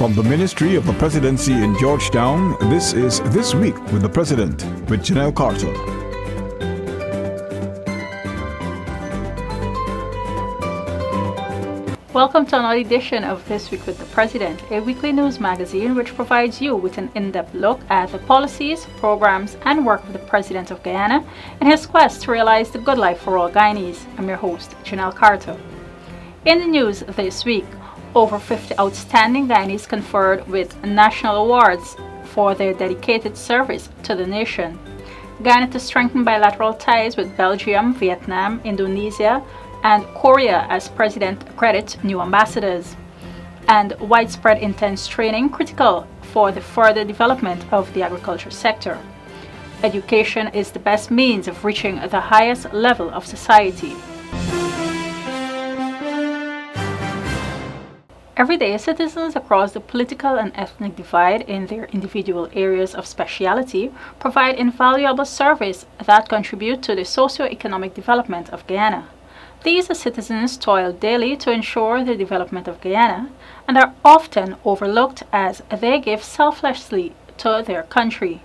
From the Ministry of the Presidency in Georgetown, this is This Week with the President, with Janelle Carter. Welcome to another edition of This Week with the President, a weekly news magazine which provides you with an in-depth look at the policies, programs, and work of the President of Guyana in his quest to realize the good life for all Guyanese. I'm your host, Janelle Carter. In the news this week, over 50 outstanding Guyanese conferred with national awards for their dedicated service to the nation. Guyana to strengthen bilateral ties with Belgium, Vietnam, Indonesia, and Korea as President credits new ambassadors. And widespread intense training critical for the further development of the agriculture sector. Education is the best means of reaching the highest level of society. Every day, citizens across the political and ethnic divide in their individual areas of speciality provide invaluable service that contribute to the socio-economic development of Guyana. These citizens toil daily to ensure the development of Guyana and are often overlooked as they give selflessly to their country.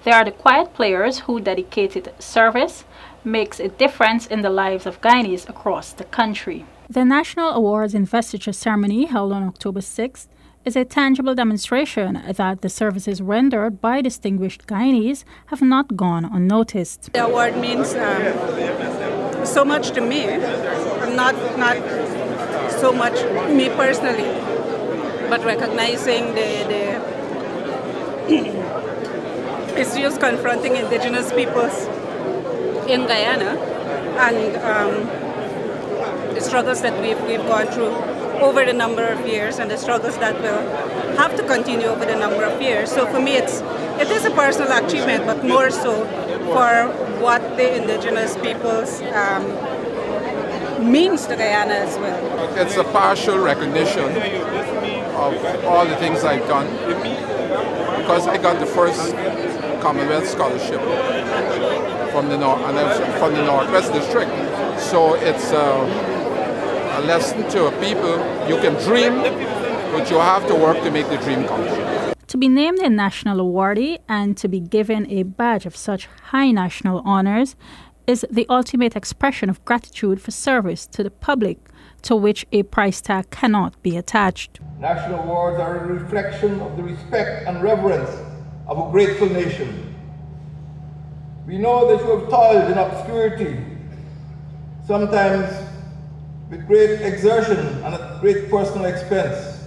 They are the quiet players whose dedicated service makes a difference in the lives of Guyanese across the country. The National Awards investiture ceremony held on October 6th is a tangible demonstration that the services rendered by distinguished Guyanese have not gone unnoticed. The award means so much to me, not so much me personally, but recognizing the issues confronting indigenous peoples in Guyana and the struggles that we've gone through over the number of years and the struggles that will have to continue over the number of years. So for me, it is a personal achievement, but more so for what the indigenous peoples means to Guyana as well. It's a partial recognition of all the things I've done because I got the first Commonwealth Scholarship from the Northwest District. So it's a lesson to people. You can dream, but you have to work to make the dream come true. To be named a national awardee and to be given a badge of such high national honors is the ultimate expression of gratitude for service to the public, to which a price tag cannot be attached. National awards are a reflection of the respect and reverence of a grateful nation. We know that you have toiled in obscurity, sometimes with great exertion and at great personal expense,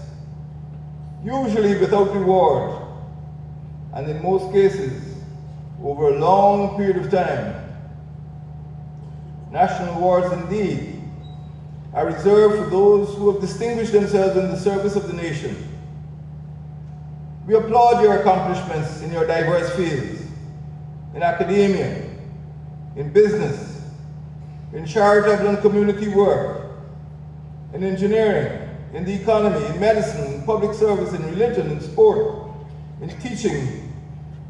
usually without reward, and in most cases, over a long period of time. National awards indeed are reserved for those who have distinguished themselves in the service of the nation. We applaud your accomplishments in your diverse fields, in academia, in business, in charitable and community work, in engineering, in the economy, in medicine, in public service, in religion, in sport, in teaching,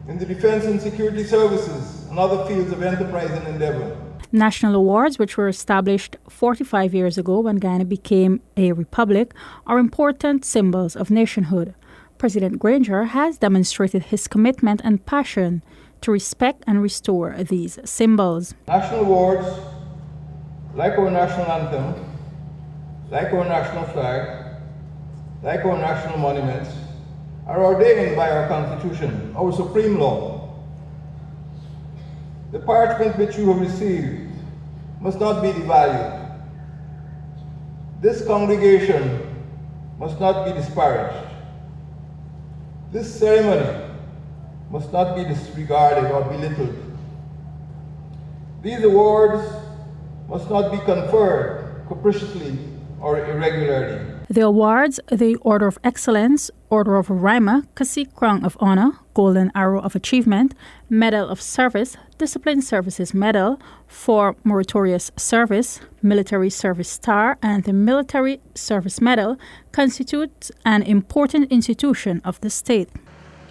in the defense and security services, and other fields of enterprise and endeavor. National awards, which were established 45 years ago when Guyana became a republic, are important symbols of nationhood. President Granger has demonstrated his commitment and passion to respect and restore these symbols. National awards, like our national anthem, like our national flag, like our national monuments, are ordained by our Constitution, our supreme law. The parchment which you have received must not be devalued. This congregation must not be disparaged. This ceremony must not be disregarded or belittled. These awards must not be conferred capriciously or irregularly. The awards, the Order of Excellence, Order of Rima, Cacique Crown of Honor, Golden Arrow of Achievement, Medal of Service, Disciplined Services Medal for Meritorious Service, Military Service Star, and the Military Service Medal constitute an important institution of the state.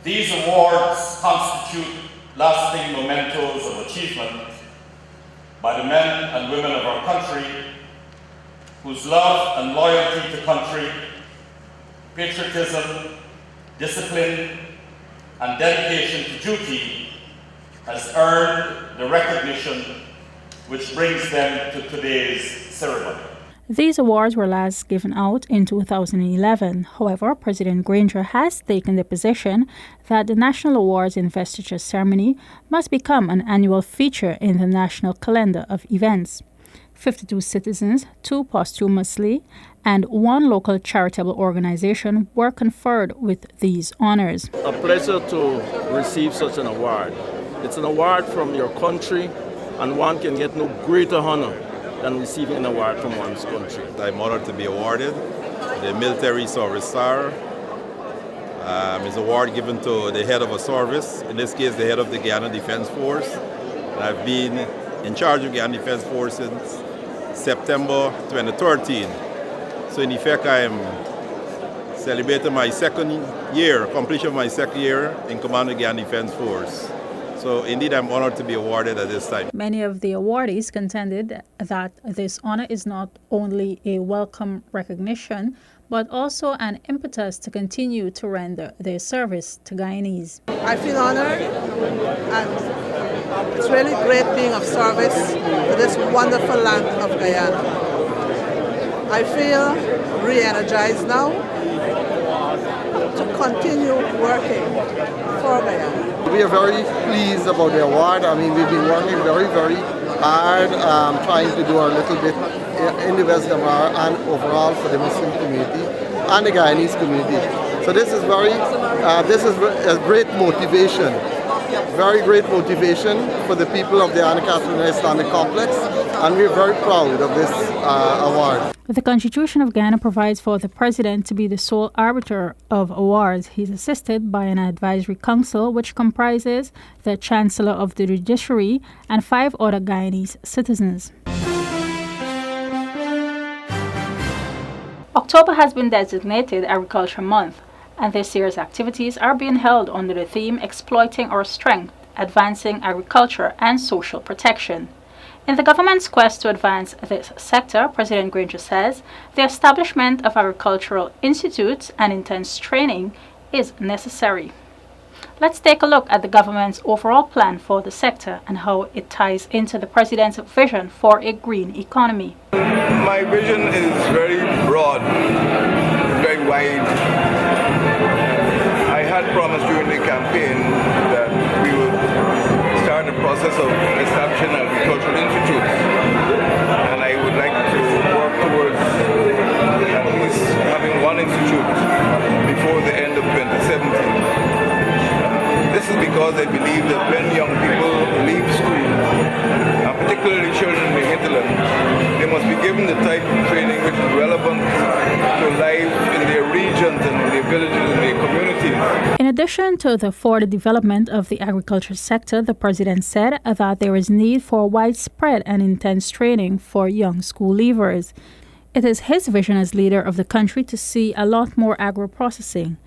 These awards constitute lasting mementos of achievement by the men and women of our country whose love and loyalty to country, patriotism, discipline, and dedication to duty has earned the recognition which brings them to today's ceremony. These awards were last given out in 2011. However, President Granger has taken the position that the National Awards Investiture Ceremony must become an annual feature in the national calendar of events. 52 citizens, 2 posthumously, and 1 local charitable organization were conferred with these honors. A pleasure to receive such an award. It's an award from your country, and one can get no greater honor than receiving an award from one's country. I'm honored to be awarded the Military Service Star. It's an award given to the head of a service, in this case the head of the Guyana Defense Force. And I've been in charge of Guyana Defense Force since September 2013. So in effect I am celebrating my completion of my second year in command of the Guyana Defense Force. So indeed, I'm honored to be awarded at this time. Many of the awardees contended that this honor is not only a welcome recognition, but also an impetus to continue to render their service to Guyanese. I feel honored, and it's really great being of service to this wonderful land of Guyana. I feel re-energized now to continue working for Guyana. We are very pleased about the award. I mean, we've been working very, very hard, trying to do our little bit in the West Damara and overall for the Muslim community and the Guyanese community. So this is a great motivation, very great motivation for the people of the Anacostia Islamic Complex, and we're very proud of this award. The Constitution of Guyana provides for the President to be the sole arbiter of awards. He's assisted by an advisory council which comprises the Chancellor of the Judiciary and 5 other Guyanese citizens. October has been designated Agriculture Month, and this year's activities are being held under the theme Exploiting Our Strength, Advancing Agriculture and Social Protection. In the government's quest to advance this sector, President Granger says the establishment of agricultural institutes and intense training is necessary. Let's take a look at the government's overall plan for the sector and how it ties into the President's vision for a green economy. My vision is very broad, very wide. I had promised during the campaign that we would start the process of establishing agricultural institutes, and I would like to work towards at least having 1 institute before the end of 2017. This is because I believe that when young people leave school, and particularly children in the hinterland, they must be given the type of training which is relevant to life in their regions and in their villages and their communities. In addition to the further development of the agriculture sector, the President said that there is need for widespread and intense training for young school leavers. It is his vision as leader of the country to see a lot more agro-processing.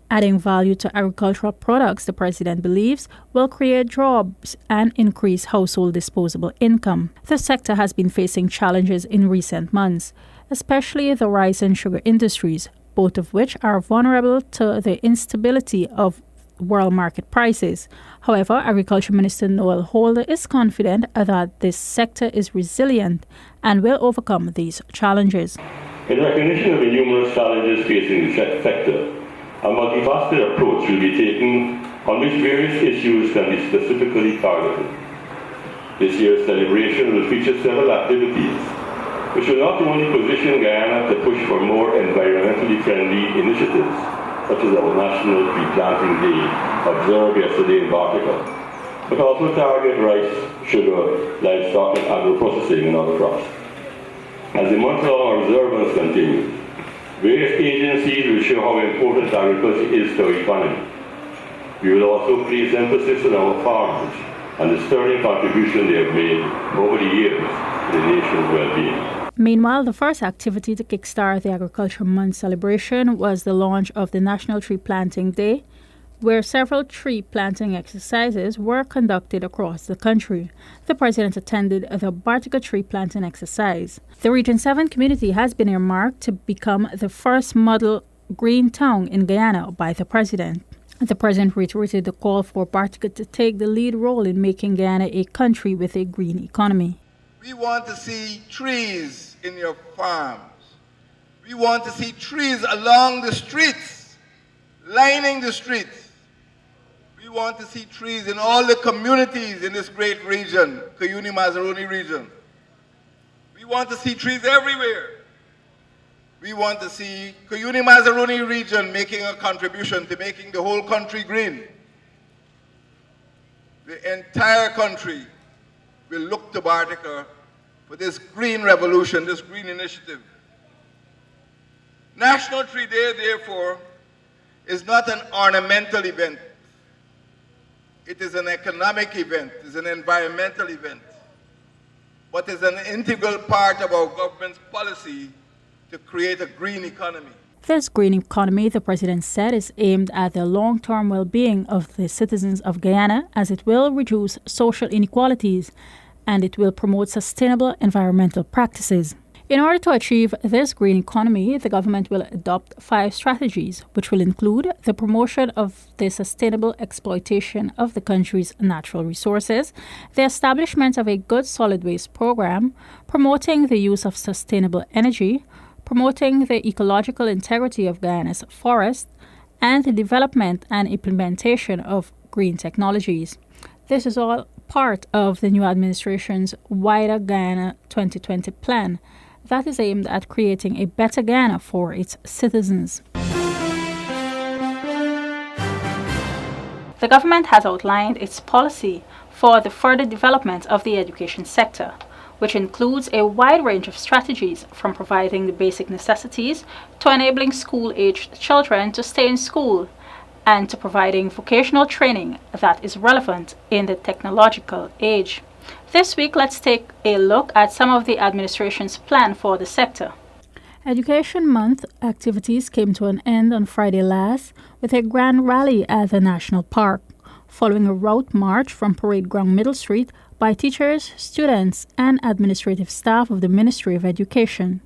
Adding value to agricultural products, the President believes, will create jobs and increase household disposable income. The sector has been facing challenges in recent months, especially the rice and sugar industries, both of which are vulnerable to the instability of world market prices. However, Agriculture Minister Noel Holder is confident that this sector is resilient and will overcome these challenges. In recognition of the numerous challenges facing the sector, a multifaceted approach will be taken on which various issues can be specifically targeted. This year's celebration will feature several activities which will not only position Guyana to push for more environmentally friendly initiatives, such as our National Tree Planting Day observed yesterday in Bartica, but also target rice, sugar, livestock and agro-processing and other crops. As the month-long observance continues, various agencies will show how important agriculture is to our economy. We will also place emphasis on our farmers and the sterling contribution they have made over the years to the nation's well-being. Meanwhile, the first activity to kickstart the Agriculture Month celebration was the launch of the National Tree Planting Day, where several tree planting exercises were conducted across the country. The President attended the Bartica tree planting exercise. The Region 7 community has been earmarked to become the first model Green Town in Guyana by the President. The President reiterated the call for Bartica to take the lead role in making Guyana a country with a green economy. We want to see trees in your farms. We want to see trees along the streets, lining the streets. We want to see trees in all the communities in this great region, Cuyuni-Mazaruni region. We want to see trees everywhere. We want to see Cuyuni-Mazaruni region making a contribution to making the whole country green. The entire country will look to Bartica for this green revolution, this green initiative. National Tree Day, therefore, is not an ornamental event. It is an economic event, it is an environmental event, but is an integral part of our government's policy to create a green economy. This green economy, the President said, is aimed at the long-term well-being of the citizens of Guyana, as it will reduce social inequalities and it will promote sustainable environmental practices. In order to achieve this green economy, the government will adopt 5 strategies, which will include the promotion of the sustainable exploitation of the country's natural resources, the establishment of a good solid waste program, promoting the use of sustainable energy, promoting the ecological integrity of Guyana's forests, and the development and implementation of green technologies. This is all part of the new administration's wider Guyana 2020 plan that is aimed at creating a better Guyana for its citizens. The government has outlined its policy for the further development of the education sector, which includes a wide range of strategies from providing the basic necessities to enabling school-aged children to stay in school and to providing vocational training that is relevant in the technological age. This week, let's take a look at some of the administration's plan for the sector. Education Month activities came to an end on Friday last with a grand rally at the National Park, following a route march from Parade Ground Middle Street by teachers, students, and administrative staff of the Ministry of Education.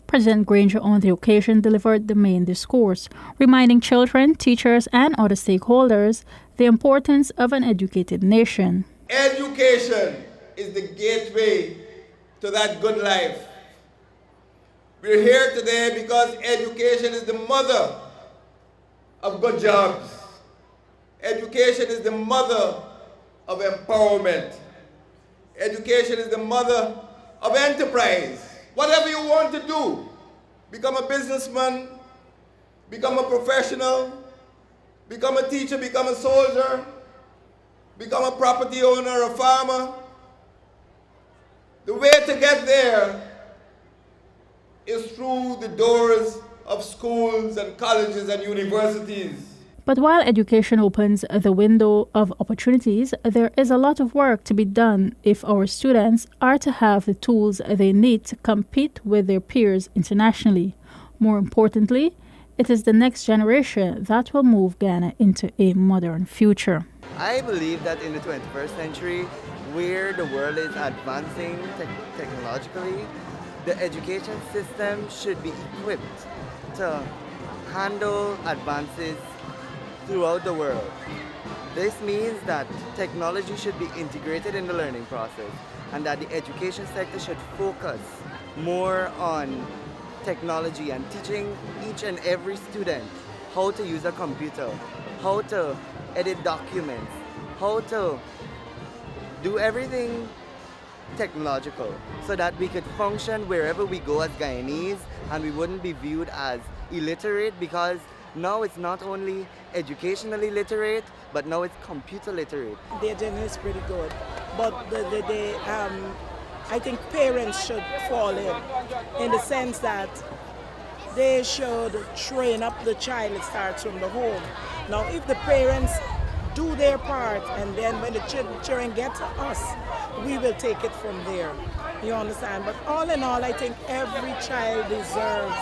President Granger on the occasion delivered the main discourse, reminding children, teachers, and other stakeholders the importance of an educated nation. Education is the gateway to that good life. We're here today because education is the mother of good jobs. Education is the mother of empowerment. Education is the mother of enterprise. Whatever you want to do, become a businessman, become a professional, become a teacher, become a soldier, become a property owner, a farmer. The way to get there is through the doors of schools and colleges and universities. But while education opens the window of opportunities, there is a lot of work to be done if our students are to have the tools they need to compete with their peers internationally. More importantly, it is the next generation that will move Guyana into a modern future. I believe that in the 21st century, where the world is advancing technologically, the education system should be equipped to handle advances throughout the world. This means that technology should be integrated in the learning process and that the education sector should focus more on technology and teaching each and every student how to use a computer, how to edit documents, how to do everything technological so that we could function wherever we go as Guyanese and we wouldn't be viewed as illiterate, because now it's not only educationally literate, but now it's computer literate. The agenda is pretty good, but I think parents should fall in the sense that they should train up the child. It starts from the home. Now, if the parents do their part, and then when the children get to us, we will take it from there. You understand? But all in all, I think every child deserves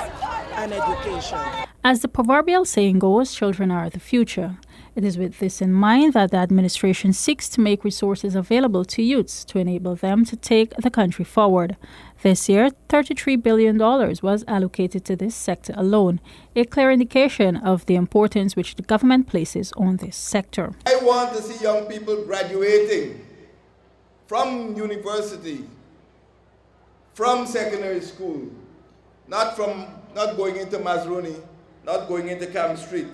an education. As the proverbial saying goes, children are the future. It is with this in mind that the administration seeks to make resources available to youths to enable them to take the country forward. This year, $33 billion was allocated to this sector alone, a clear indication of the importance which the government places on this sector. I want to see young people graduating from university, from secondary school, not going into Mazruni, not going into Camp Street.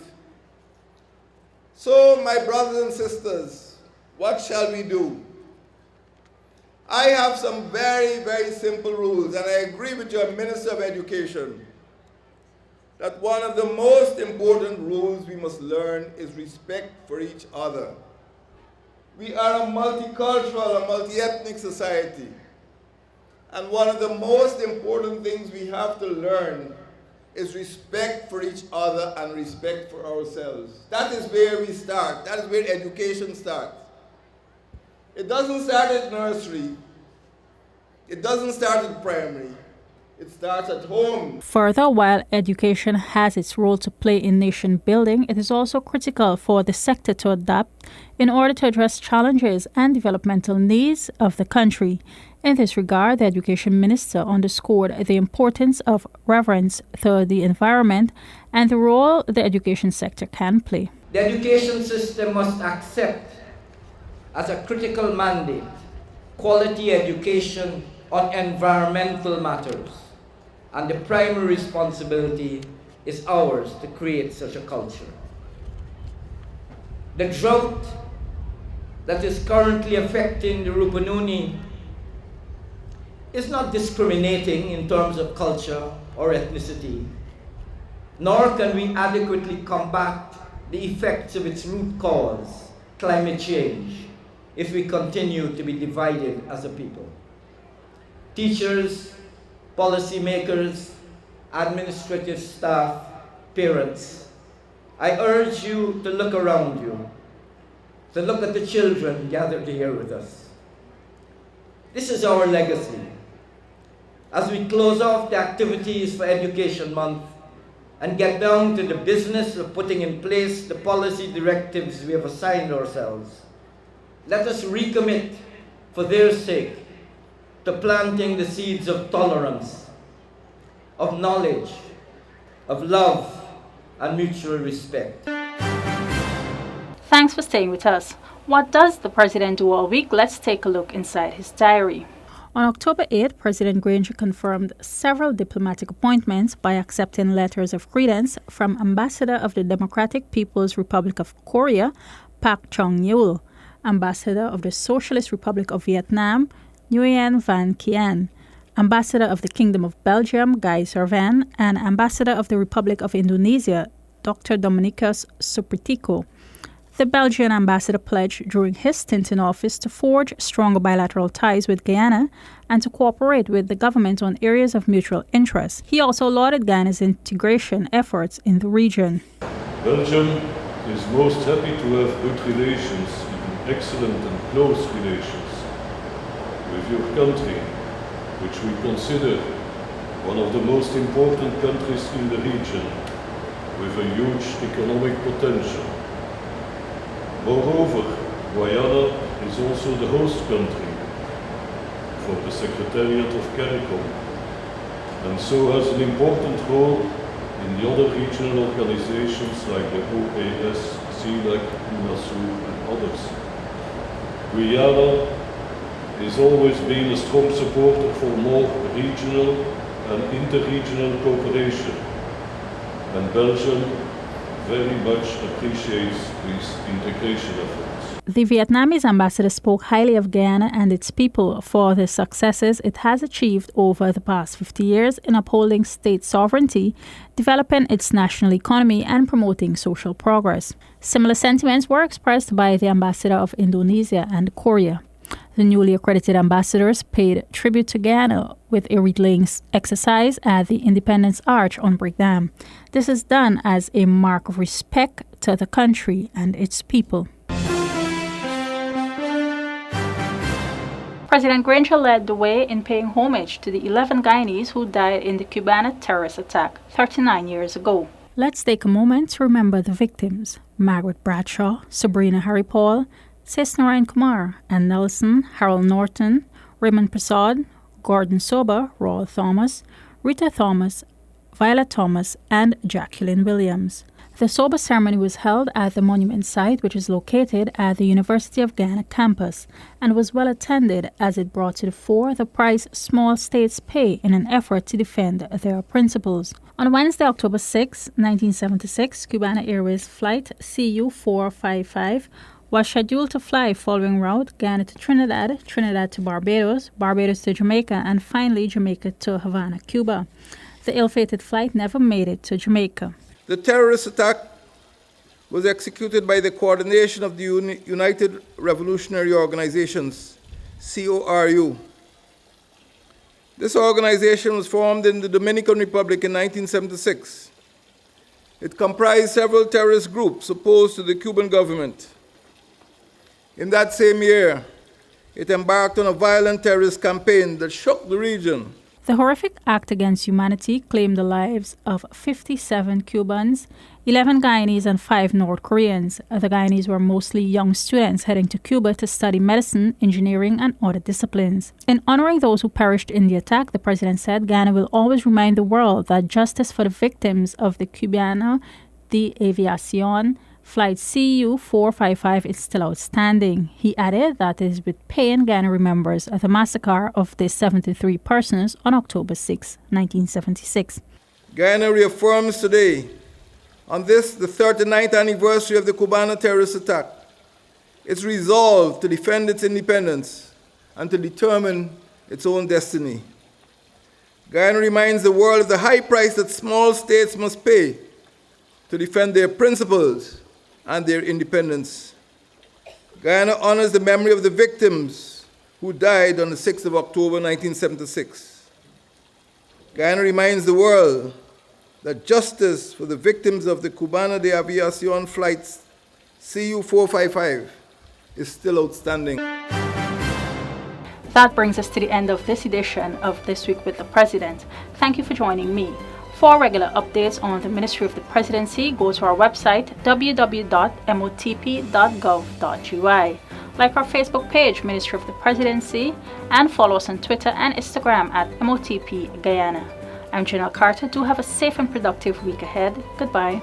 So, my brothers and sisters, what shall we do? I have some very, very simple rules, and I agree with your Minister of Education that one of the most important rules we must learn is respect for each other. We are a multicultural, a multi-ethnic society, and one of the most important things we have to learn is respect for each other and respect for ourselves. That is where we start. That is where education starts. It doesn't start at nursery. It doesn't start at primary. It starts at home. Further, while education has its role to play in nation building, it is also critical for the sector to adapt in order to address challenges and developmental needs of the country. In this regard, the Education Minister underscored the importance of reverence for the environment and the role the education sector can play. The education system must accept as a critical mandate quality education on environmental matters, and the primary responsibility is ours to create such a culture. The drought that is currently affecting the Rupununi is not discriminating in terms of culture or ethnicity, nor can we adequately combat the effects of its root cause, climate change, if we continue to be divided as a people. Teachers, policymakers, administrative staff, parents, I urge you to look around you, to look at the children gathered here with us. This is our legacy. As we close off the activities for Education Month and get down to the business of putting in place the policy directives we have assigned ourselves, let us recommit, for their sake, to planting the seeds of tolerance, of knowledge, of love, and mutual respect. Thanks for staying with us. What does the President do all week? Let's take a look inside his diary. On October 8, President Granger confirmed several diplomatic appointments by accepting letters of credence from Ambassador of the Democratic People's Republic of Korea, Pak Chung-yeol, Ambassador of the Socialist Republic of Vietnam, Nguyen Van Kien, Ambassador of the Kingdom of Belgium, Guy Servan, and Ambassador of the Republic of Indonesia, Dr. Dominicus Supritiko. The Belgian ambassador pledged during his stint in office to forge stronger bilateral ties with Guyana and to cooperate with the government on areas of mutual interest. He also lauded Guyana's integration efforts in the region. Belgium is most happy to have good relations, even excellent and close relations, with your country, which we consider one of the most important countries in the region, with a huge economic potential. Moreover, Guyana is also the host country for the Secretariat of CARICOM, and so has an important role in the other regional organizations like the OAS, CELAC, UNASUR, and others. Guyana has always been a strong supporter for more regional and interregional cooperation, and Belgium very much appreciates these integration efforts. The Vietnamese ambassador spoke highly of Guyana and its people for the successes it has achieved over the past 50 years in upholding state sovereignty, developing its national economy, and promoting social progress. Similar sentiments were expressed by the ambassador of Indonesia and Korea. The newly accredited ambassadors paid tribute to Guyana with a wreath-laying exercise at the Independence Arch on Brick Dam. This is done as a mark of respect to the country and its people. President Granger led the way in paying homage to the 11 Guyanese who died in the Cubana terrorist attack 39 years ago. Let's take a moment to remember the victims: Margaret Bradshaw, Sabrina Harry Paul, Cisnarayan Kumar, Ann Nelson, Harold Norton, Raymond Prasad, Gordon Sober, Royal Thomas, Rita Thomas, Violet Thomas, and Jacqueline Williams. The sober ceremony was held at the monument site, which is located at the University of Ghana campus, and was well attended as it brought to the fore the price small states pay in an effort to defend their principles. On Wednesday, October 6, 1976, Cubana Airways flight CU-455 was scheduled to fly following route Ghana to Trinidad, Trinidad to Barbados, Barbados to Jamaica, and finally Jamaica to Havana, Cuba. The ill-fated flight never made it to Jamaica. The terrorist attack was executed by the coordination of the United Revolutionary Organizations, CORU. This organization was formed in the Dominican Republic in 1976. It comprised several terrorist groups opposed to the Cuban government. In that same year, it embarked on a violent terrorist campaign that shook the region. The horrific act against humanity claimed the lives of 57 Cubans, 11 Guyanese, and 5 North Koreans. The Guyanese were mostly young students heading to Cuba to study medicine, engineering, and other disciplines. In honoring those who perished in the attack, the president said Ghana will always remind the world that justice for the victims of the Cubana de Aviación Flight CU-455 is still outstanding. He added that it is with pain Ghana remembers the massacre of the 73 persons on October 6, 1976. Ghana reaffirms today, on this, the 39th anniversary of the Cubana terrorist attack, its resolve to defend its independence and to determine its own destiny. Guyana reminds the world of the high price that small states must pay to defend their principles and their independence. Guyana honors the memory of the victims who died on the 6th of October 1976. Guyana reminds the world that justice for the victims of the Cubana de Aviación flights CU-455 is still outstanding. That brings us to the end of this edition of This Week with the President. Thank you for joining me. For regular updates on the Ministry of the Presidency, go to our website www.motp.gov.gy. Like our Facebook page, Ministry of the Presidency, and follow us on Twitter and Instagram at MOTP Guyana. I'm Janelle Carter. Do have a safe and productive week ahead. Goodbye.